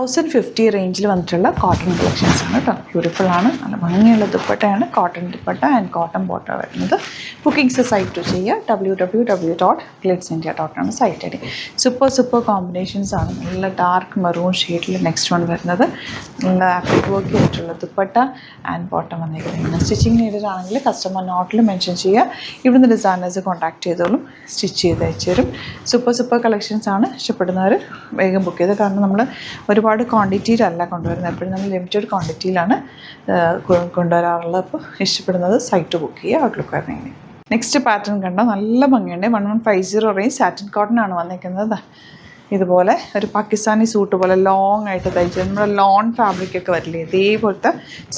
1050 റേഞ്ചിൽ വന്നിട്ടുള്ള cotton collections ആണ് കേട്ടോ. ബ്യൂട്ടിഫുൾ ആണ്, നല്ല ഭംഗിയുള്ള ദുപ്പട്ടയാണ്. കോട്ടൺ ദുപ്പട്ട ആൻഡ് കോട്ടൺ ബോട്ടം വരുന്നത്. ബുക്കിംഗ്സ് സൈറ്റ് ചെയ്യുക www.glitzindia.com ആണ് site I D. Super combinations ആണ്. നല്ല ഡാർക്ക് മെറൂൺ ഷെയ്ഡിൽ നെക്സ്റ്റ് വൺ വരുന്നത്. നല്ല ആപ്പിൾ വർക്ക് ആയിട്ടുള്ള ദുപ്പട്ട ആൻഡ് ബോട്ടം വന്നിരിക്കുന്നത്. സ്റ്റിച്ചിങ് നീഡഡ് ആണെങ്കിൽ കസ്റ്റമർ നോട്ടിൽ മെൻഷൻ ചെയ്യുക. ഇവിടുന്ന് ഡിസൈനേഴ്സ് കോൺടാക്ട് ചെയ്തോളും, സ്റ്റിച്ച് ചെയ്ത് അയച്ചു തരും. സൂപ്പർ കളക്ഷൻസ് ആണ്. ഇഷ്ടപ്പെടുന്നവർ വേഗം ബുക്ക് ചെയ്ത്. കാരണം നമ്മൾ ഒരുപാട് ക്വാണ്ടിറ്റിയിലല്ല കൊണ്ടുവരുന്നത്, എപ്പോഴും നമ്മൾ ലിമിറ്റഡ് ക്വാണ്ടിറ്റിയിലാണ് കൊണ്ടുവരാറുള്ളത്. അപ്പോൾ ഇഷ്ടപ്പെടുന്നത് സൈറ്റ് ബുക്ക് ചെയ്യുക. ഔട്ട്ലുക്ക് വരുന്നെങ്കിൽ നെക്സ്റ്റ് പാറ്റേൺ കണ്ടോ, നല്ല ഭംഗിയുണ്ട്. 1150 റേഞ്ച് സാറ്റിൻ കോട്ടൺ ആണ് വന്നിരിക്കുന്നത്. ഇതുപോലെ ഒരു പാകിസ്ഥാനി സൂട്ട് പോലെ ലോങ് ആയിട്ട് തയ്ച്ചത്. നമ്മുടെ ലോൺ ഫാബ്രിക്കൊക്കെ വരില്ലേ, ഇതേപോലത്തെ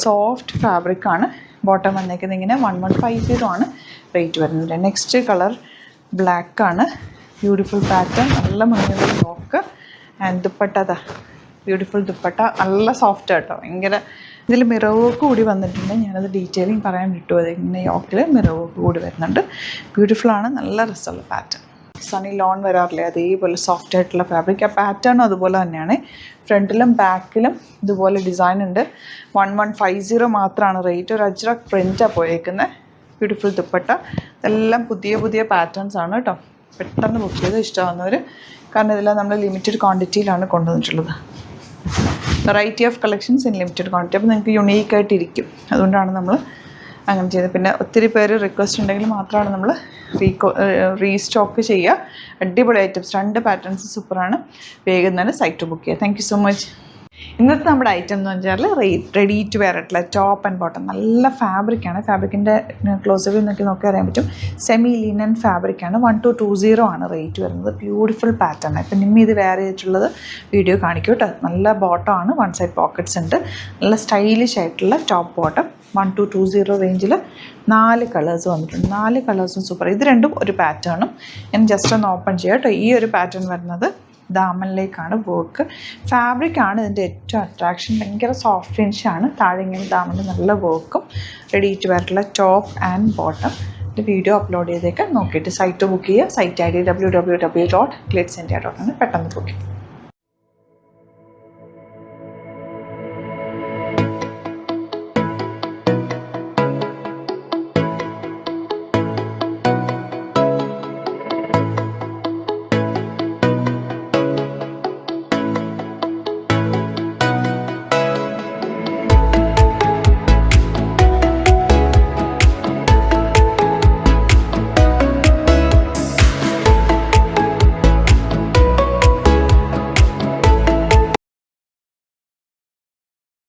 സോഫ്റ്റ് ഫാബ്രിക്കാണ്. ബോട്ടം വന്നേക്കുന്നത് ഇങ്ങനെ 1150 ആണ് റേറ്റ് വരുന്നത്. നെക്സ്റ്റ് കളർ ബ്ലാക്കാണ്. ബ്യൂട്ടിഫുൾ പാറ്റേൺ, നല്ല ഭംഗിയുള്ള yoke and dupatta. Beautiful dupatta, നല്ല സോഫ്റ്റ് ആട്ടോ. ഭയങ്കര ഇതിൽ മിറർ വർക്ക് കൂടി വന്നിട്ടുണ്ട്. ഞാനത് ഡീറ്റെയിലിംഗ് പറയാൻ വിട്ടു. അതിങ്ങനെ യോക്കിൽ മിറർ വർക്ക് കൂടി വരുന്നുണ്ട്. ബ്യൂട്ടിഫുള്ളാണ്, നല്ല രസമുള്ള പാറ്റേൺ. സണി ലോൺ വരാറില്ലേ, അതേപോലെ സോഫ്റ്റ് ആയിട്ടുള്ള ഫാബ്രിക്. ആ പാറ്റേണും അതുപോലെ തന്നെയാണ്. ഫ്രണ്ടിലും ബാക്കിലും ഇതുപോലെ ഡിസൈൻ ഉണ്ട്. 1150 മാത്രമാണ് റേറ്റ്. ഒരു അജ്രക് പ്രിൻ്റാണ് പോയേക്കുന്നത്. ബ്യൂട്ടിഫുൾ ദുപ്പട്ട. ഇതെല്ലാം പുതിയ പാറ്റേൺസ് ആണ് കേട്ടോ. പെട്ടെന്ന് ബുക്ക് ചെയ്ത് ഇഷ്ടമാകുന്നവർ, കാരണം ഇതെല്ലാം നമ്മൾ ലിമിറ്റഡ് ക്വാണ്ടിറ്റിയിലാണ് കൊണ്ടുവന്നിട്ടുള്ളത്. Variety of collections in limited quantity. അപ്പോൾ നിങ്ങൾക്ക് യുണീക്കായിട്ടിരിക്കും, അതുകൊണ്ടാണ് നമ്മൾ അങ്ങനെ ചെയ്തത്. പിന്നെ ഒത്തിരി പേര് റിക്വസ്റ്റ് ഉണ്ടെങ്കിൽ മാത്രമാണ് നമ്മൾ റീസ്റ്റോക്ക് ചെയ്യുക. അടിപൊളി ഐറ്റംസ്, 2 പാറ്റേൺസ് സൂപ്പറാണ്. വേഗം തന്നെ സൈറ്റ് ബുക്ക് ചെയ്യുക. Thank you so much. ഇന്നത്തെ നമ്മുടെ ഐറ്റം എന്ന് വെച്ചാൽ റെഡി ടു വെയർ ആയിട്ടുള്ള ടോപ്പ് ആൻഡ് ബോട്ടം. നല്ല ഫാബ്രിക്കാണ്. ഫാബ്രിക്കിൻ്റെ ക്ലോസ് വ്യൂ നോക്കി അറിയാൻ പറ്റും. Semi linen ഫാബ്രിക്കാണ്. 1220 ആണ് റേറ്റ് വരുന്നത്. Beautiful pattern. ഇപ്പം നിമ്മി ഇത് വെയർ ചെയ്തിട്ടുള്ളത് വീഡിയോ കാണിക്കും കേട്ടോ. നല്ല ബോട്ടമാണ്, 1 സൈഡ് പോക്കറ്റ്സ് ഉണ്ട്. നല്ല സ്റ്റൈലിഷ് ആയിട്ടുള്ള ടോപ്പ് ബോട്ടം. 1220 റേഞ്ചിൽ 4 കളേഴ്സ് വന്നിട്ടുണ്ട്. 4 കളേഴ്സും സൂപ്പർ. ഇത് രണ്ടും ഒരു പാറ്റേണും. ഞാൻ ജസ്റ്റ് ഒന്ന് ഓപ്പൺ ചെയ്യാം കേട്ടോ. ഈ ഒരു പാറ്റേൺ വരുന്നത് ദാമനിലേക്കാണ് വർക്ക്. ഫാബ്രിക്കാണ് ഇതിൻ്റെ ഏറ്റവും അട്രാക്ഷൻ. ഭയങ്കര സോഫ്റ്റ് ഫിനിഷാണ്. താഴെ ഇങ്ങനെ ദാമനിൽ നല്ല വർക്കും. റെഡി ടു വെയറുള്ള top and bottom. Video upload ചെയ്തേക്കാം. നോക്കിയിട്ട് സൈറ്റ് ബുക്ക് ചെയ്യുക. സൈറ്റ് ഐ ഡി www.glitzindia.com ആണ്. പെട്ടെന്ന് ബുക്ക് ചെയ്യും.